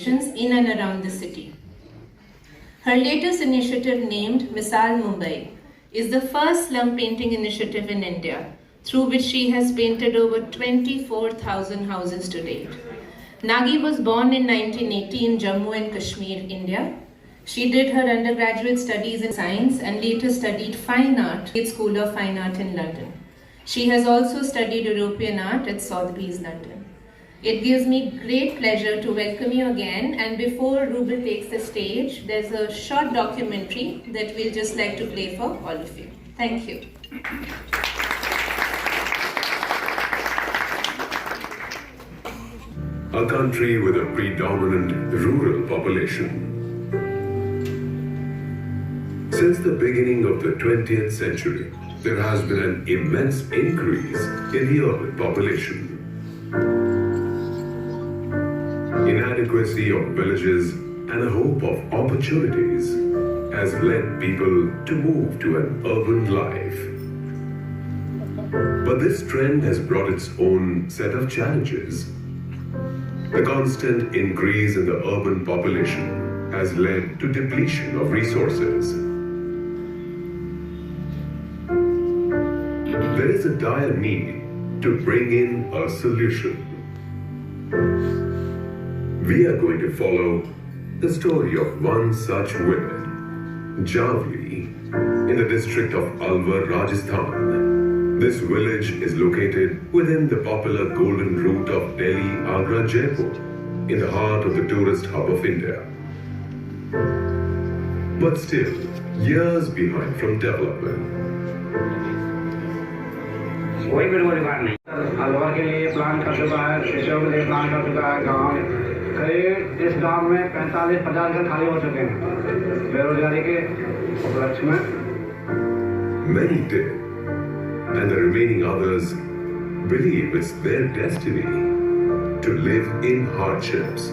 in and around the city. Her latest initiative, named Misal Mumbai, is the first slum painting initiative in India, through which she has painted over 24,000 houses to date. Nagi was born in 1980 in Jammu and Kashmir, India. She did her undergraduate studies in science and later studied fine art at School of Fine Art in London. She has also studied European art at Sotheby's, London. It gives me great pleasure to welcome you again, and before Rubal takes the stage, there's a short documentary that we'll just like to play for all of you. Thank you. A country with a predominant rural population. Since the beginning of the 20th century, there has been an immense increase in the urban population. Inadequacy of villages and a hope of opportunities has led people to move to an urban life. But this trend has brought its own set of challenges. The constant increase in the urban population has led to depletion of resources. There is a dire need to bring in a solution. We are going to follow the story of one such woman, Javli, in the district of Alwar, Rajasthan. This village is located within the popular golden route of Delhi, Agra, Jaipur, in the heart of the tourist hub of India. But still, years behind from development. कोई भी कोई बात नहीं अलवर के लिए plan कर चुका है, शिशों के लिए प्लान कर चुका है। गाँव करीब इस गांव में 45-50 घर खाली हो चुके हैं बेरोजगारी के उपलक्ष्य में। Many did, and the remaining others believe it's their destiny to live in hardships.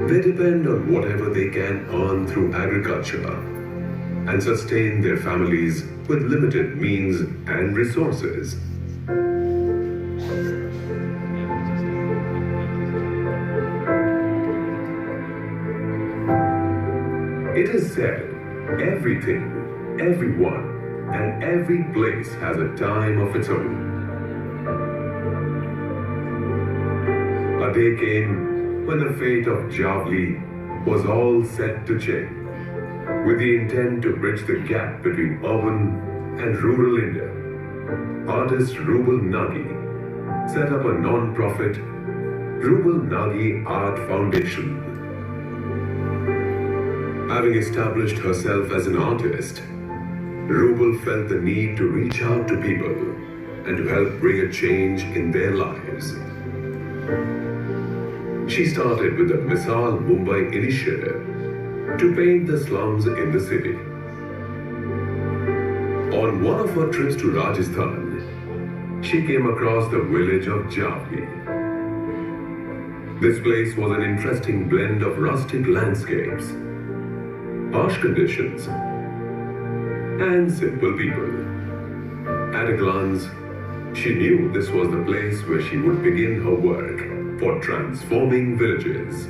They depend on whatever they can earn through agriculture and sustain their families with limited means and resources. It is said, everything, everyone, and every place has a time of its own. A day came when the fate of Javli was all set to change, with the intent to bridge the gap between urban and rural India. Artist Rubal Nagi set up a non-profit Rubal Nagi Art Foundation. Having established herself as an artist, Rubal felt the need to reach out to people and to help bring a change in their lives. She started with the Misal Mumbai initiative to paint the slums in the city. On one of her trips to Rajasthan, she came across the village of Javli. This place was an interesting blend of rustic landscapes, harsh conditions, and simple people. At a glance, she knew this was the place where she would begin her work for transforming villages.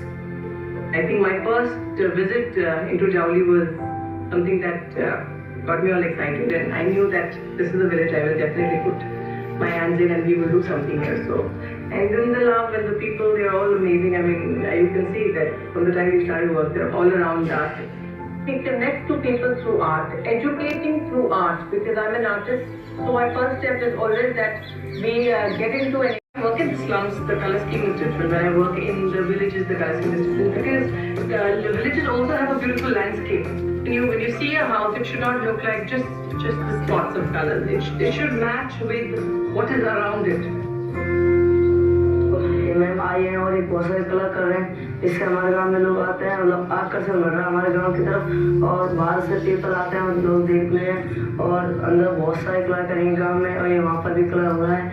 I think my first visit into Javli was something that got me all excited, and I knew that this is a village I will definitely put my hands in and we will do something here. So, and then the love and the people, they're all amazing. I mean, you can see that from the time we started work, they're all around us. We connect to people through art, educating through art, because I'm an artist. So my first step is always that we get into and work in the slums, the color scheme is different. When I work in the villages, the color scheme is different, because the villages also have a beautiful landscape. When you see a house, it should not look like just the spots of colors. It should match with what is around it. Ma'am आई हैं और एक बहुत सारे कला कर रहे हैं, इससे हमारे गांव में लोग आते हैं, मतलब आकर्षण बढ़ रहा है हमारे गांव की तरफ, और बाहर से पीपल आते हैं लोग देखने हैं, और अंदर बहुत सारे कला करेंगे गांव में, और ये वहाँ पर भी कला हो रहा है.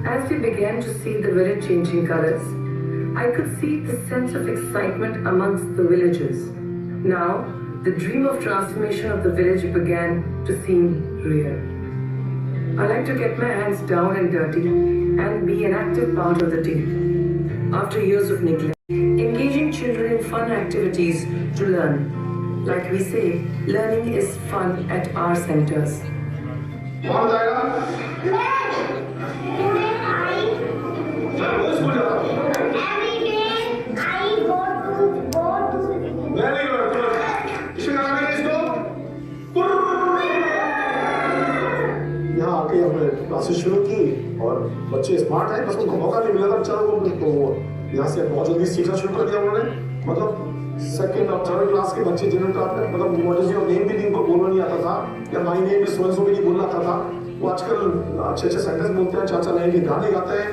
As we began to see the village changing colors, I could see the sense of excitement amongst the villagers. Now, the dream of transformation of the village began to seem real. I like to get my hands down and dirty and be an active part of the team. After years of neglect, engaging fun activities to learn. Like we say, learning is fun at our centers. कौन जाएगा? Sir रोज school जाता हूँ। Very good. इसे क्या करेंगे इसको? यहाँ आके हमने क्लासेस शुरू की और बच्चे स्मार्ट हैं, बस उनको मौका नहीं मिला था बेचारों को, तो वो यहाँ से बहुत जल्दी सीखना शुरू कर दिया उन्होंने। मतलब सेकंड और थर्ड क्लास के बच्चे जिन्होंने मतलब व्हाट इज योर नेम भी जिनको बोलना नहीं आता था, या my name is so and so भी नहीं बोलना आता था, वो आजकल अच्छे अच्छे सेंटेंस बोलते हैं, चाचा लाइन के गाने गाते हैं,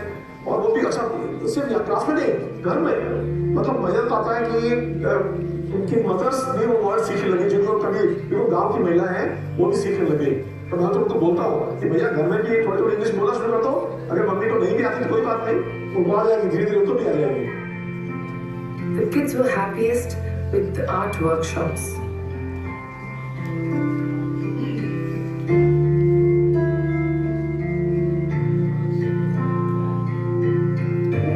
और वो भी अच्छा सिर्फ क्लास में नहीं, घर में। मतलब मजा तो आता है कि उनकी मदर्स भी वो वर्ड सीखने लगे, जिनको कभी गांव की महिला है वो भी सीखने लगे। तो मैं तो उनको बोलता हूँ कि भैया घर में भी थोड़ी थोड़ी इंग्लिश बोलना शुरू कर दो, अगर मम्मी को नहीं भी आती तो कोई बात नहीं, उनको आ जाएगी, धीरे धीरे उनको भी आ जाएगी। The kids were happiest with the art workshops.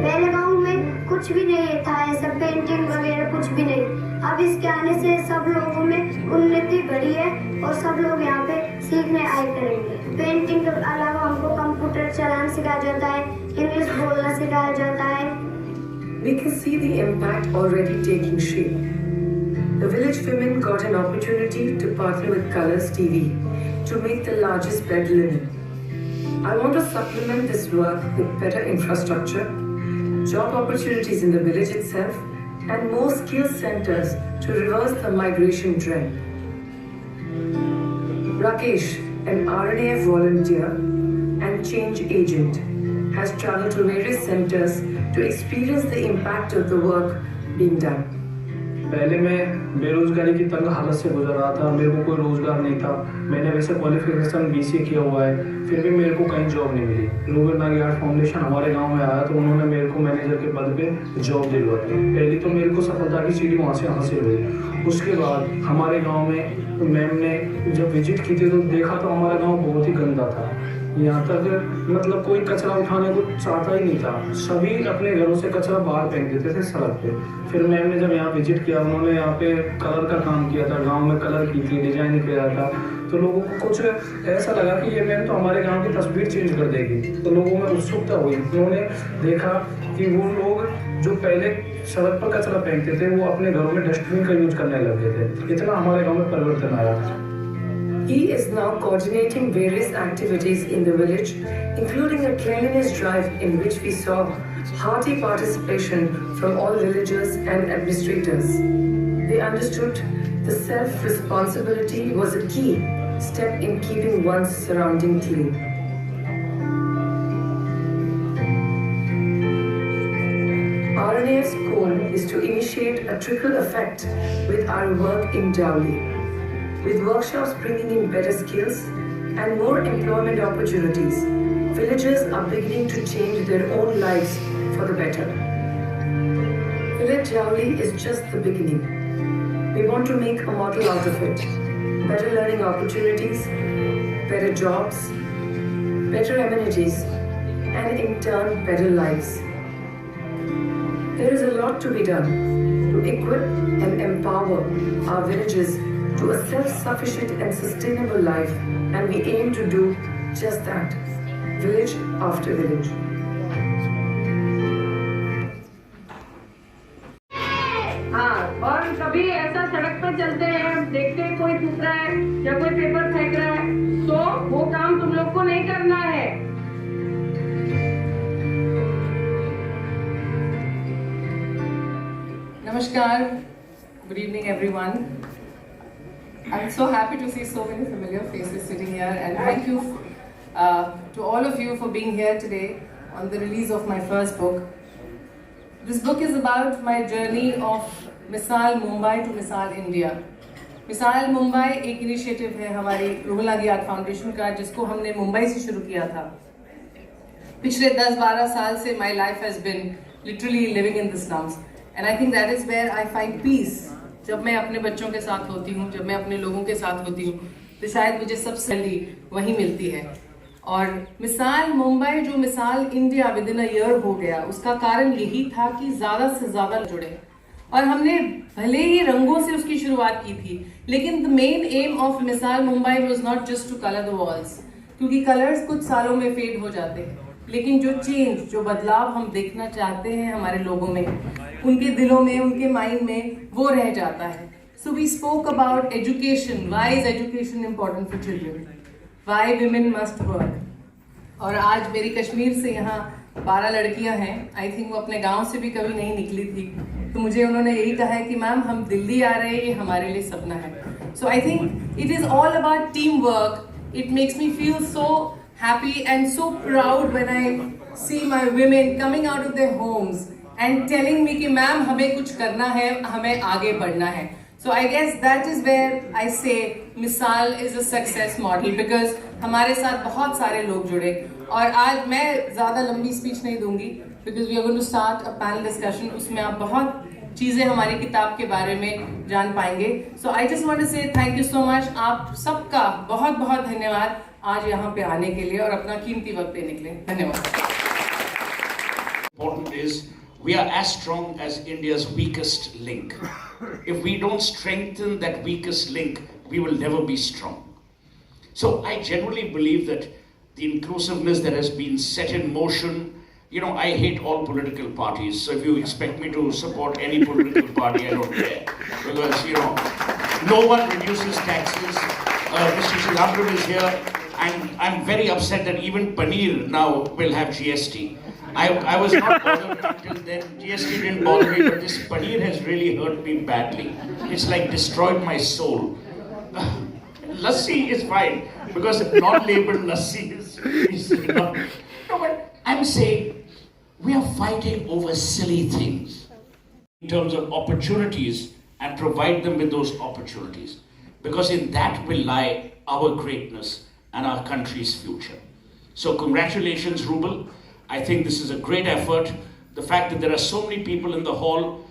पहले गांव में कुछ भी नहीं था, ऐसा पेंटिंग वगैरह कुछ भी नहीं। अब इसके आने से सब लोगों में उन्नति बढ़ी है और सब लोग यहाँ पे सीखने आए करेंगे। पेंटिंग के अलावा हमको कंप्यूटर चलाना सिखाया जाता है, इंग्लिश बोलना सिखाया जाता है। We can see the impact already taking shape. The village women got an opportunity to partner with Colors TV to make the largest bed linen. I want to supplement this work with better infrastructure, job opportunities in the village itself, and more skills centers to reverse the migration trend. Rakesh, an RNAF volunteer and change agent, has traveled to various centers to experience the impact of the work being done. पहले मैं बेरोजगारी की तंग हालत से गुजर रहा था, मेरे को कोई रोजगार नहीं था। मैंने वैसे क्वालिफिकेशन BCA किया हुआ है, फिर भी मेरे को कहीं जॉब नहीं मिली। रूबल नागी आर्ट फाउंडेशन हमारे गांव में आया तो उन्होंने मेरे को मैनेजर के पद पे जॉब दिलवा दी। पहली तो मेरे को सफलता की सीढ़ी वहाँ से हासिल हुई। उसके बाद हमारे गाँव में मैम ने जब विजिट की थी तो देखा तो हमारा गाँव बहुत ही गंदा था। यहाँ तक मतलब कोई कचरा उठाने को चाहता ही नहीं था, सभी अपने घरों से कचरा बाहर फेंक देते थे सड़क पे। फिर मैम ने जब यहाँ विजिट किया, उन्होंने यहाँ पे कलर का काम किया था, गांव में कलर की थी, डिजाइन किया था, तो लोगों को कुछ ऐसा लगा कि ये मैम तो हमारे गांव की तस्वीर चेंज कर देगी। तो लोगों में उत्सुकता हुई, उन्होंने देखा कि वो लोग जो पहले सड़क पर कचरा फेंकते थे वो अपने घरों में डस्टबिन का यूज करने लग गए थे। इतना हमारे गाँव में परिवर्तन आया। He is now coordinating various activities in the village, including a cleanliness drive in which we saw hearty participation from all villagers and administrators. They understood the self-responsibility was a key step in keeping one's surrounding clean. RNAF's goal is to initiate a trickle effect with our work in Jowli, with workshops bringing in better skills and more employment opportunities. Villagers are beginning to change their own lives for the better. Village Jowli is just the beginning. We want to make a model out of it. Better learning opportunities, better jobs, better amenities, and in turn, better lives. There is a lot to be done to equip and empower our villages to a self-sufficient and sustainable life, and we aim to do just that, village after village. हाँ, और कभी ऐसा सड़क पर चलते हैं, देखते हैं कोई थूक रहा है या कोई पेपर फेंक रहा है, तो वो काम तुम लोग को नहीं करना है। Namaskar, good evening everyone. I'm so happy to see so many familiar faces sitting here, and thank you to all of you for being here today on the release of my first book. This book is about my journey of Misal Mumbai to Misal India. मिसाल मुंबई एक initiative है हमारी rouble Nagi art foundation का, जिसको हमने मुंबई से शुरू किया था। पिछले 10-12 साल से my life has been literally living in the slums, and I think that is where I find peace. जब मैं अपने बच्चों के साथ होती हूँ, जब मैं अपने लोगों के साथ होती हूँ, तो शायद मुझे सबसे पहले वही मिलती है। और मिसाल मुंबई जो मिसाल India with in a year हो गया, उसका कारण यही था कि ज़्यादा से ज़्यादा जुड़े और हमने भले ही रंगों से उसकी शुरुआत की थी, लेकिन the main aim of Misaal Mumbai was not just to colour the walls, क्योंकि कलर्स कुछ सालों में फेड हो जाते हैं, लेकिन जो चेंज, जो बदलाव हम देखना चाहते हैं हमारे लोगों में, उनके दिलों में, उनके माइंड में, वो रह जाता है. So we spoke about education. Why is education important for children? Why women must work? और आज मेरी कश्मीर से यहाँ 12 लड़कियाँ हैं. आई थिंक वो अपने गांव से भी कभी नहीं निकली थी, तो मुझे उन्होंने यही कहा है कि मैम हम दिल्ली आ रहे हैं, ये हमारे लिए सपना है. So I think it is all about team work. It makes me feel so happy and so proud when I see my women coming out of their homes and telling me कि ma'am हमें कुछ करना है, हमें आगे बढ़ना है. So I guess that is where I say मिसाल is a success model, because हमारे साथ बहुत सारे लोग जुड़े. और आज मैं ज़्यादा लंबी स्पीच नहीं दूंगी, because we are going to start a panel discussion. उसमें आप बहुत चीज़ें हमारी किताब के बारे में जान पाएंगे. So I just want to say thank you so much. आप सबका बहुत बहुत धन्यवाद आज यहाँ पे आने के लिए और अपना कीमती वक्त देने के लिए. धन्यवाद. Important is we are as strong as India's weakest link. If we don't strengthen that weakest link, we will never be strong. So I genuinely believe that the inclusiveness that has been set in motion, you know, I hate all political parties. So if you expect me to support any political party, I don't care. Because, you know, no one reduces taxes. Mr. Chidambaram is here. And I'm very upset that even paneer now will have GST. I was not bothered until then. GST didn't bother me, but this paneer has really hurt me badly. It's like destroyed my soul. Lassi is fine, because non-labeled lassi is not. No, but I'm saying we are fighting over silly things in terms of opportunities and provide them with those opportunities. Because in that will lie our greatness and our country's future. So congratulations, Rubal. I think this is a great effort. The fact that there are so many people in the hall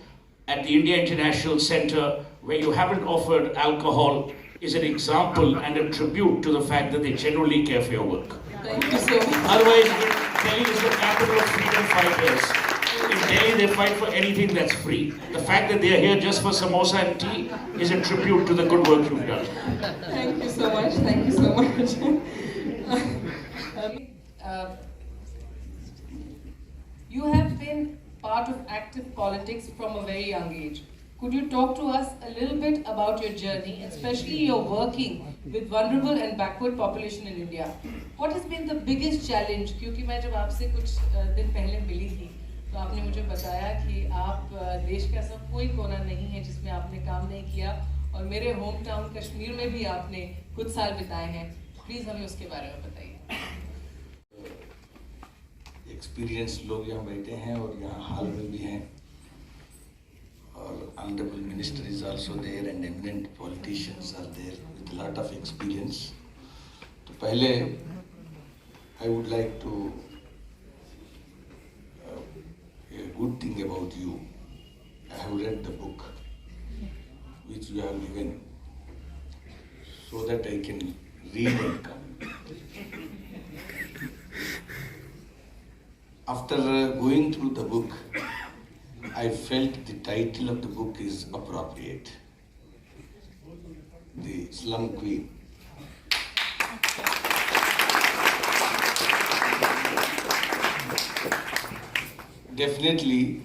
at the India International Center where you haven't offered alcohol is an example and a tribute to the fact that they genuinely care for your work. Thank you so much. Otherwise, Delhi is the capital of freedom fighters. In Delhi, they fight for anything that's free. The fact that they are here just for samosa and tea is a tribute to the good work you've done. Thank you so much. Thank you so much. You have been part of active politics from a very young age. Could you talk to us a little bit about your journey, especially your working with vulnerable and backward population in India? What has been the biggest challenge? क्योंकि मैं जब आपसे कुछ दिन पहले मिली थी, तो आपने मुझे बताया कि आप देश का ऐसा कोई कोना नहीं है जिसमें आपने काम नहीं किया, और मेरे होम टाउन कश्मीर में भी आपने कुछ साल बिताए हैं. प्लीज़ हमें उसके बारे में बताइए. एक्सपीरियंस लोग यहाँ बैठे हैं और यहाँ हाल में भी हैं, और honourable minister is also there and eminent politicians are there with lot of experience. तो पहले I would like to a good thing about you. I have read the book which you have given so that I can read and come. After going through the book, I felt the title of the book is appropriate. The Slum Queen. Definitely,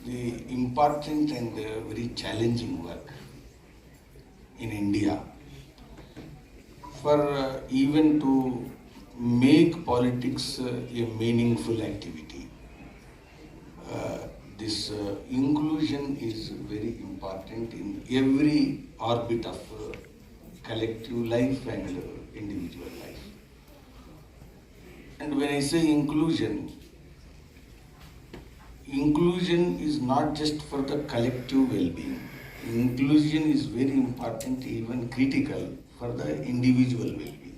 the important and very challenging work in India for even to make politics a meaningful activity. This inclusion is very important in every orbit of collective life and individual life. And when I say inclusion is not just for the collective well-being. Inclusion is very important, even critical, for the individual well-being.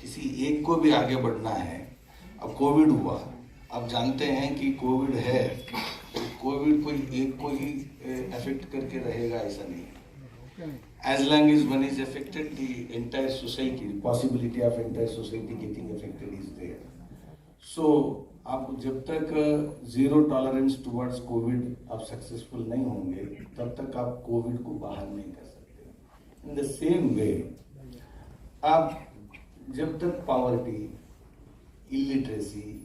किसी एक को भी आगे बढ़ना है. अब Covid हुआ, आप जानते हैं कि कोविड है, तो कोविड कोई एक को ही अफेक्ट करके रहेगा ऐसा नहीं है. As long as one is affected, the entire society, the possibility of entire society getting affected is there. So आप जब तक जीरो टॉलरेंस टुवर्ड्स कोविड आप सक्सेसफुल नहीं होंगे तब तक आप कोविड को बाहर नहीं कर सकते। इन द सेम वे आप जब तक पॉवर्टी, इलिटरेसी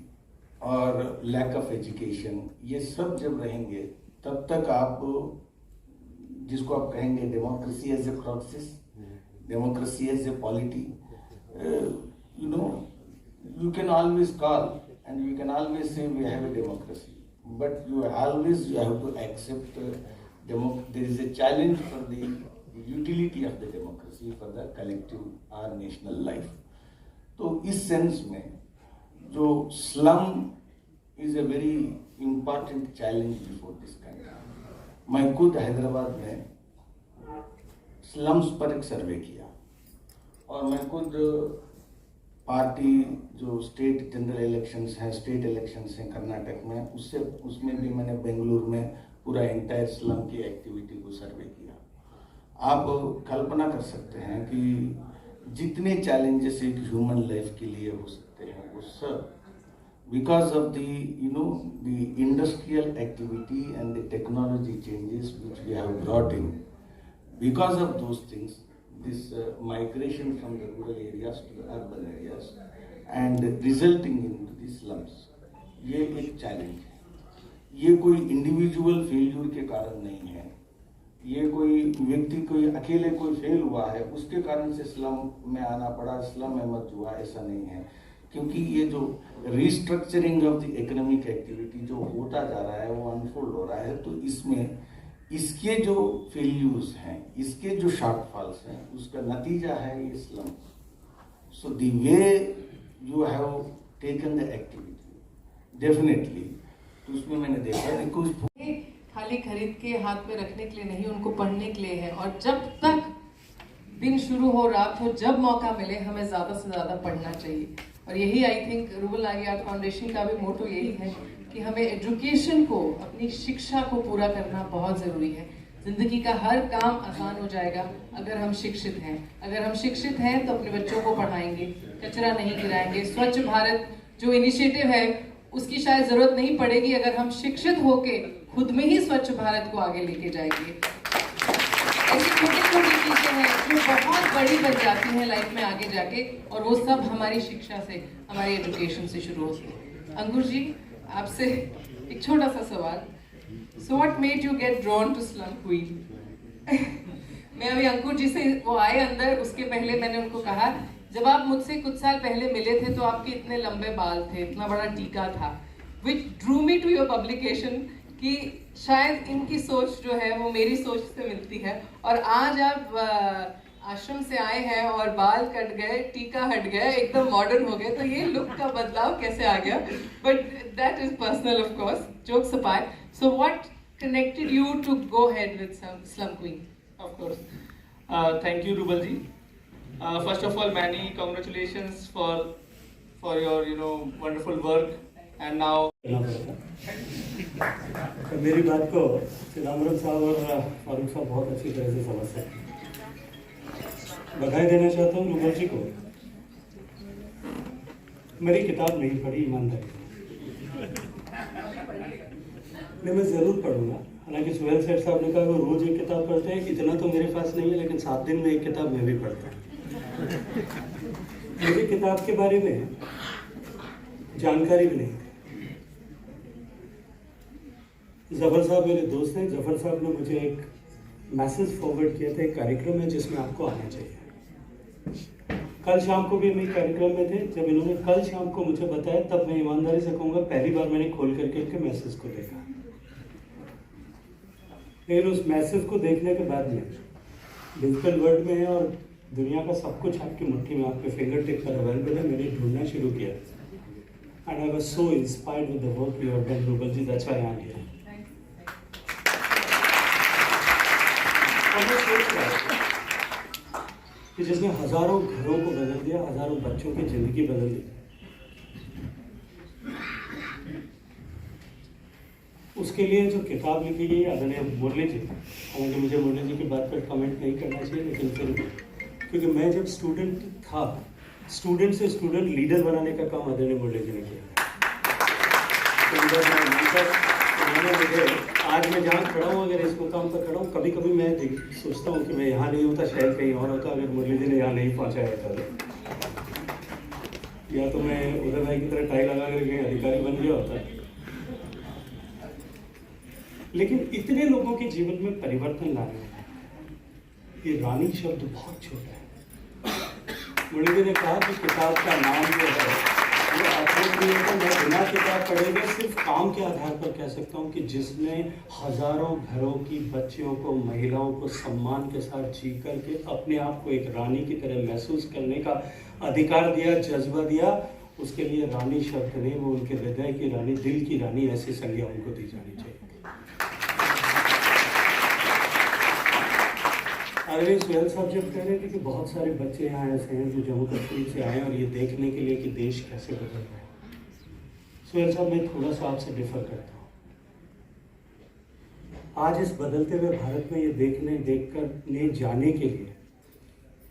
और लैक ऑफ एजुकेशन ये सब जब रहेंगे तब तक आप जिसको आप कहेंगे democracy as a process, democracy as a polity, you know, you can always call and you can always say we have a democracy, but you have to accept there is a challenge for the utility of the democracy for the collective or national life. तो इस sense में जो slum is a very important challenge before this country. मैं खुद हैदराबाद में slums पर एक सर्वे किया और मैं खुद पार्टी जो स्टेट जनरल इलेक्शंस हैं, स्टेट इलेक्शंस हैं कर्नाटक में, उसमें भी मैंने बेंगलुरु में पूरा एंटायर स्लम की एक्टिविटी को सर्वे किया। आप कल्पना कर सकते हैं कि जितने चैलेंजेस एक ह्यूमन लाइफ के लिए हो सकते हैं वो सब because of the industrial activity and the technology changes which we have brought in, because of those things this migration from the rural areas to the urban areas and resulting into the slums, ये एक challenge है। ये कोई individual failure के कारण नहीं है, ये कोई व्यक्ति कोई अकेले कोई फेल हुआ है उसके कारण से स्लम में आना पड़ा, स्लम में मत हुआ, ऐसा नहीं है। क्योंकि ये जो restructuring of the economic activity जो होता जा रहा है वो अनफोल्ड हो रहा है, तो इसमें इसके जो फेल्यूर्स हैं, इसके जो शॉर्टफॉल्स हैं, उसका नतीजा है ये slum. So the way you have taken the activity definitely, तो उसमें मैंने देखा है कुछ खाली खरीद के हाथ में रखने के लिए नहीं, उनको पढ़ने के लिए है। और जब तक दिन शुरू हो, रात हो, जब मौका मिले हमें ज़्यादा से ज़्यादा पढ़ना चाहिए। और यही I think rouble art foundation का भी मोटो यही है कि हमें एजुकेशन को, अपनी शिक्षा को पूरा करना बहुत ज़रूरी है। ज़िंदगी का हर काम आसान हो जाएगा अगर हम शिक्षित हैं। अगर हम शिक्षित हैं तो अपने बच्चों को पढ़ाएंगे, कचरा नहीं गिराएंगे। स्वच्छ भारत जो इनिशिएटिव है उसकी शायद ज़रूरत नहीं पड़ेगी अगर हम शिक्षित होके खुद में ही स्वच्छ भारत को आगे लेके जाएंगे। ऐसी छोटी छोटी चीज़ें हैं जो बहुत बड़ी बन जाती हैं लाइफ में आगे जाके, और वो सब हमारी शिक्षा से, हमारी एजुकेशन से शुरू होती है। अंकुर जी, आपसे एक छोटा सा सवाल, so what made you get drawn to slum queen? मैं अभी अंकुर जी से वो आए अंदर, उसके पहले मैंने उनको कहा जब आप मुझसे कुछ साल पहले मिले थे तो आपके इतने लंबे बाल थे, इतना बड़ा टीका था, which drew me to your publication कि शायद इनकी सोच जो है वो मेरी सोच से मिलती है। और आज आप आश्रम से आए हैं और बाल कट गए, टीका हट गया, एकदम मॉडर्न हो गए, तो ये लुक का बदलाव कैसे आ गया? But that is personal of course, jokes apart. So what connected you to go ahead with slum queen? Of course, thank you Rubal ji. First of all many congratulations for your wonderful work and now मेरी बात को चिदम्बरम साहब और फारूक साहब बहुत अच्छी तरह से समझते हैं। बधाई देना चाहता हूँ रूबल जी को। मेरी किताब नहीं पढ़ी ईमानदारी नहीं, मैं ज़रूर पढ़ूंगा। हालांकि सुहेल सेठ साहब ने कहा वो रोज़ एक किताब पढ़ते हैं, इतना तो मेरे पास नहीं है, लेकिन 7 दिन में एक किताब मैं भी पढ़ता हूँ। मुझे किताब के बारे में जानकारी भी नहीं थी। जफर साहब मेरे दोस्त हैं, जफर साहब ने मुझे एक मैसेज फॉरवर्ड किया था, एक कार्यक्रम है जिसमें आपको आना चाहिए। कल शाम को भी हम एक कार्यक्रम में थे, जब इन्होंने कल शाम को मुझे बताया तब मैं ईमानदारी से कहूँगा पहली बार मैंने खोल करके इनके मैसेज को देखा। लेकिन उस मैसेज को देखने के बाद में डिजिटल वर्ल्ड में है और दुनिया का सब कुछ आपकी मुट्ठी में, आपके फिंगर टिप पर अवेलेबल है, मैंने ढूंढना शुरू किया। And I was so inspired with the work you have done Rubal ji, that's why I am here. कि जिसने हजारों घरों को बदल दिया, हजारों बच्चों की जिंदगी बदल दी, उसके लिए जो किताब लिखी गई आदरणीय मुरली जी, हालांकि मुझे मुरली जी की बात पर कमेंट नहीं करना चाहिए, लेकिन फिर क्योंकि मैं जब स्टूडेंट था, स्टूडेंट से स्टूडेंट लीडर बनाने का काम आदरणीय मुरली जी ने किया। सुंदर मंचर उन्होंने मुझे, आज मैं जहाँ खड़ा हूँ, अगर इस मुकाम पर खड़ा हूँ, कभी कभी मैं सोचता हूँ कि मैं यहाँ नहीं होता, शायद कहीं और होता, अगर मुरली जी ने यहाँ नहीं पहुँचाया था या तो मैं उदय भाई की तरह टाई लगा कर कहीं अधिकारी बन गया होता। लेकिन इतने लोगों के जीवन में परिवर्तन लाने में ये रानी शब्द बहुत छोटा है। मुरली जी ने कहा कि किताब का नाम जो है वो अप्रोप्रिएट है। मैं बिना किताब पढ़े हुए सिर्फ काम के आधार पर कह सकता हूँ कि जिसने हजारों घरों की बच्चियों को, महिलाओं को सम्मान के साथ जी करके अपने आप को एक रानी की तरह महसूस करने का अधिकार दिया, जज्बा दिया, उसके लिए रानी शब्द नहीं, वो उनके हृदय की रानी, दिल की रानी, ऐसी संज्ञा उनको दी जानी चाहिए। अरविंद सुहेल साहब जब कह रहे थे कि बहुत सारे बच्चे यहाँ ऐसे हैं जो जम्मू कश्मीर से आए और ये देखने के लिए कि देश कैसे बदल रहा है, सुहेल साहब मैं थोड़ा सा आपसे डिफर करता हूँ। आज इस बदलते हुए भारत में ये देखने जाने के लिए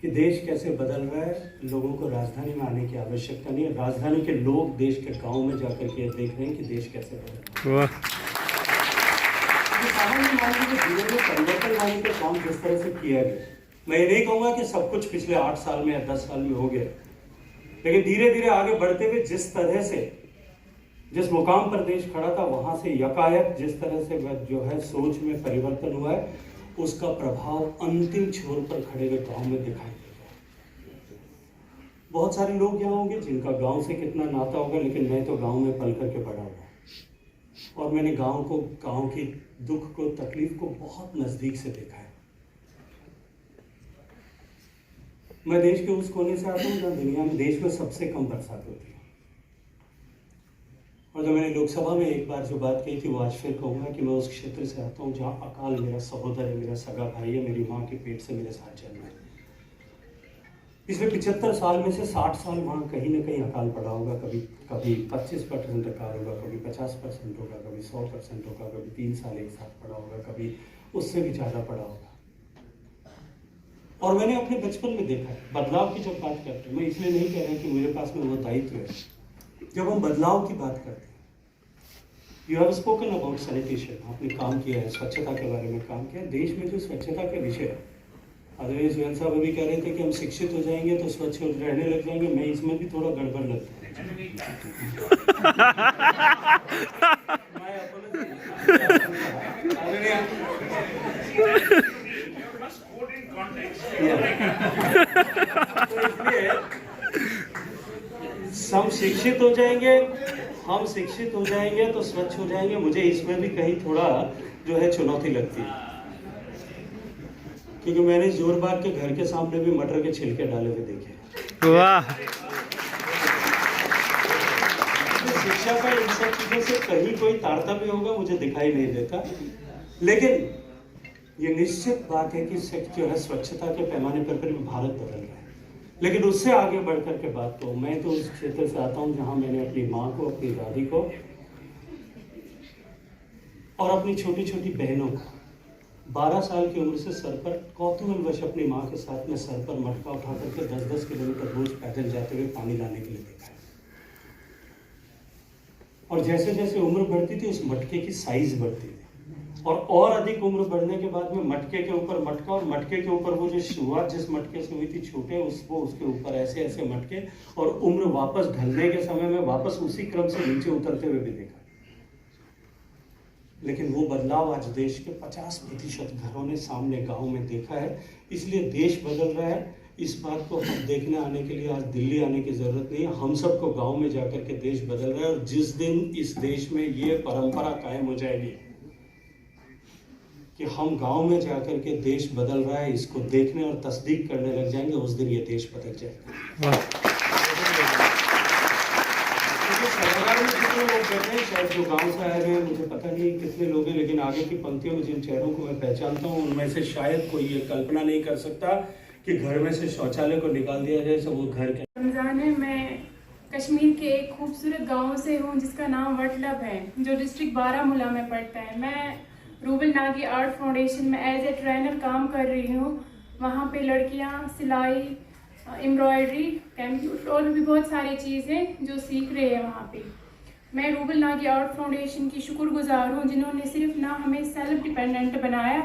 कि देश कैसे बदल रहा है, लोगों को राजधानी में आने की आवश्यकता नहीं है। राजधानी के लोग देश के गाँव में जाकर के देख रहे हैं कि देश कैसे बदल रहा है। सामान्य मानव के जीवन में परिवर्तन लाने का काम जिस तरह से किया गया, मैं ये नहीं कहूँगा कि सब कुछ पिछले 8 साल में या 10 साल में हो गया, लेकिन धीरे धीरे आगे बढ़ते हुए जिस तरह से, जिस मुकाम पर देश खड़ा था, वहाँ से यकायक जिस तरह से जो है सोच में परिवर्तन हुआ है, उसका प्रभाव अंतिम छोर पर खड़े हुए गाँव में दिखाई देगा। बहुत सारे लोग यहाँ होंगे जिनका गाँव से कितना नाता होगा, लेकिन मैं तो गाँव में पल करके बड़ा हुआ और मैंने गाँव की दुख को, तकलीफ को बहुत नज़दीक से देखा है। मैं देश के उस कोने से आता हूँ जहाँ दुनिया में, देश में सबसे कम बरसात होती है। और जब मैंने लोकसभा में एक बार जो बात कही थी, वो आज फिर कहूँगा कि मैं उस क्षेत्र से आता हूँ जहाँ अकाल मेरा सहोदर है, मेरा सगा भाई है, मेरी माँ के पेट से मेरे साथ जन्मा है। पिछले 75 साल में से 60 साल वहाँ कहीं ना कहीं अकाल पड़ा होगा। कभी 25% अकाल होगा, कभी 50% होगा, कभी 100% होगा, कभी 3 साल एक साथ पड़ा होगा, कभी उससे भी ज़्यादा पड़ा होगा। और मैंने अपने बचपन में देखा है बदलाव की जब बात करते हैं, मैं इसलिए नहीं कह रहा कि मेरे पास में वो दायित्व है। जब हम बदलाव की बात करते हैं, you have spoken about sanitation, आपने काम किया है, स्वच्छता के बारे में काम किया है। देश में जो स्वच्छता के विषय है, अरविंद सुहेल साहब अभी कह रहे थे कि हम शिक्षित हो जाएंगे तो स्वच्छ रहने लग जाएंगे, मैं इसमें भी थोड़ा गड़बड़ लगता है। तो इसलिए हम शिक्षित हो जाएंगे तो स्वच्छ हो जाएंगे, मुझे इसमें भी कहीं थोड़ा जो है चुनौती लगती है, क्योंकि मैंने जोरबाग के घर के सामने भी मटर के छिलके डाले हुए देखे। वाह! शिक्षा का इन सब चीजों से कहीं कोई तारतम्य होगा मुझे दिखाई नहीं देता, लेकिन ये निश्चित बात है कि जो है स्वच्छता के पैमाने पर भी भारत बदल रहा है। लेकिन उससे आगे बढ़कर के बात तो मैं तो उस क्षेत्र से आता हूँ जहाँ मैंने अपनी माँ को, अपनी दादी को और अपनी छोटी छोटी बहनों को 12 साल की उम्र से सर पर कौतूहलवश अपनी माँ के साथ में सर पर मटका उठा करके 10-10 किलोमीटर रोज पैदल जाते हुए पानी लाने के लिए देखा है। और जैसे जैसे उम्र बढ़ती थी उस मटके की साइज बढ़ती थी, और अधिक उम्र बढ़ने के बाद में मटके के ऊपर मटका, और मटके के ऊपर वो जो शुरुआत जिस मटके से हुई थी छोटे, उसके ऊपर ऐसे ऐसे मटके, और उम्र वापस ढलने के समय में वापस उसी क्रम से नीचे उतरते हुए भी देखा। लेकिन वो बदलाव आज देश के 50% घरों ने सामने गांव में देखा है। इसलिए देश बदल रहा है। इस बात को हम देखने आने के लिए आज दिल्ली आने की जरूरत नहीं है, हम सबको गांव में जाकर के देश बदल रहा है। और जिस दिन इस देश में ये परंपरा कायम हो जाएगी कि हम गांव में जाकर के देश बदल रहा है इसको देखने और तस्दीक करने लग जाएंगे, उस दिन ये देश बदल जाएगा। कितने लोग बैठे हैं, शायद जो गांव से आए हैं, मुझे पता नहीं कितने लोग हैं, लेकिन आगे की पंक्तियों में जिन चेहरों को मैं पहचानता हूँ उनमें से शायद कोई ये कल्पना नहीं कर सकता कि घर में से शौचालय को निकाल दिया जाए तो वो घर के। रमजान है, मैं कश्मीर के एक खूबसूरत गांव से हूँ जिसका नाम वटलब है, जो डिस्ट्रिक्ट बारामूला में पड़ता है। मैं रूबल नागी आर्ट फाउंडेशन में एज ए ट्रेनर काम कर रही हूँ। वहाँ पे लड़कियाँ सिलाई, एम्ब्रॉयडरी, कंप्यूटर और भी बहुत सारी चीज़ें जो सीख रहे हैं वहाँ पे। मैं रूबल नागी आर्ट फाउंडेशन की शुक्रगुजार हूँ, जिन्होंने सिर्फ ना हमें सेल्फ डिपेंडेंट बनाया,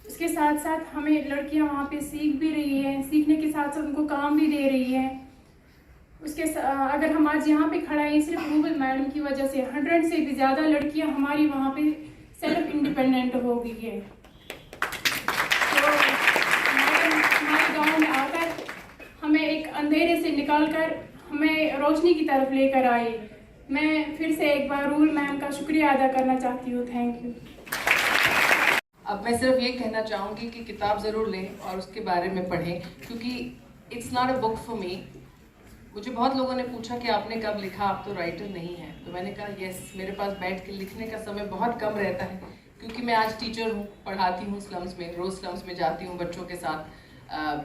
उसके साथ साथ हमें लड़कियाँ वहाँ पे सीख भी रही हैं, सीखने के साथ साथ उनको काम भी दे रही हैं। अगर हम आज यहाँ पे खड़ा हैं सिर्फ रूबल मैडम की वजह से 100 से भी ज़्यादा लड़कियाँ हमारी वहाँ पे सेल्फ इंडिपेंडेंट हो गई है। तो मैडम हमारे गाँव में आकर हमें एक अंधेरे से निकालकर हमें रोशनी की तरफ लेकर आई। मैं फिर से एक बार रूबल मैम का शुक्रिया अदा करना चाहती हूँ। Thank you. अब मैं सिर्फ ये कहना चाहूँगी कि किताब ज़रूर लें और उसके बारे में पढ़ें, क्योंकि it's not a book for me. मुझे बहुत लोगों ने पूछा कि आपने कब लिखा, आप तो राइटर नहीं हैं। तो मैंने कहा यस, मेरे पास बैठ के लिखने का समय बहुत कम रहता है, क्योंकि मैं आज टीचर हूँ, पढ़ाती हूँ स्लम्स में, रोज़ स्लम्स में जाती हूँ बच्चों के साथ,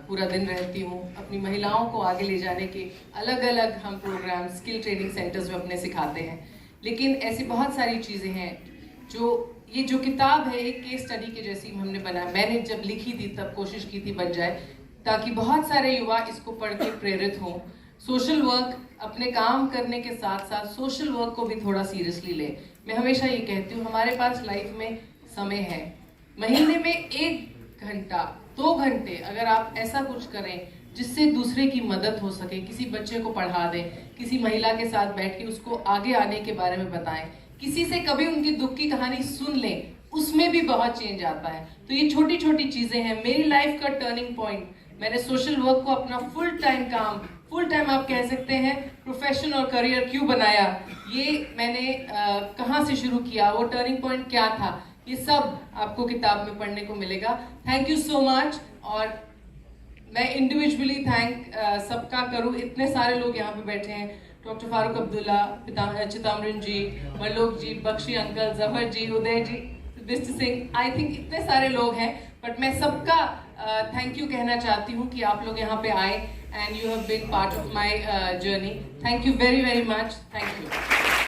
पूरा दिन रहती हूँ। अपनी महिलाओं को आगे ले जाने के अलग अलग हम प्रोग्राम स्किल ट्रेनिंग सेंटर्स में अपने सिखाते हैं। लेकिन ऐसी बहुत सारी चीज़ें हैं ये जो किताब है एक केस स्टडी के जैसी हमने बनाया। मैंने जब लिखी थी तब कोशिश की थी बन जाए, ताकि बहुत सारे युवा इसको पढ़ के प्रेरित हों। सोशल वर्क अपने काम करने के साथ साथ सोशल वर्क को भी थोड़ा सीरियसली लें। मैं हमेशा ये कहती हूँ, हमारे पास लाइफ में समय है, महीने में 1 घंटा 2 घंटे अगर आप ऐसा कुछ करें जिससे दूसरे की मदद हो सके, किसी बच्चे को पढ़ा दें, किसी महिला के साथ बैठ के उसको आगे आने के बारे में बताएं, किसी से कभी उनकी दुख की कहानी सुन लें, उसमें भी बहुत चेंज आता है। तो ये छोटी छोटी चीज़ें हैं। मेरी लाइफ का टर्निंग पॉइंट, मैंने सोशल वर्क को अपना फुल टाइम काम, फुल टाइम आप कह सकते हैं प्रोफेशन और करियर क्यों बनाया, ये मैंने कहाँ से शुरू किया, वो टर्निंग पॉइंट क्या था, ये सब आपको किताब में पढ़ने को मिलेगा। Thank you so much. और मैं इंडिविजुअली थैंक सबका करूँ, इतने सारे लोग यहाँ पे बैठे हैं, doctor Farooq Abdullah, Chitmaran ji, Marlok ji, Bakshi uncle, Zafar ji, Uday ji, Bisht Singh, I think इतने सारे लोग हैं, बट मैं सबका थैंक यू कहना चाहती हूँ कि आप लोग यहाँ पे आए and you have been part of my journey. Thank you very very much. Thank you.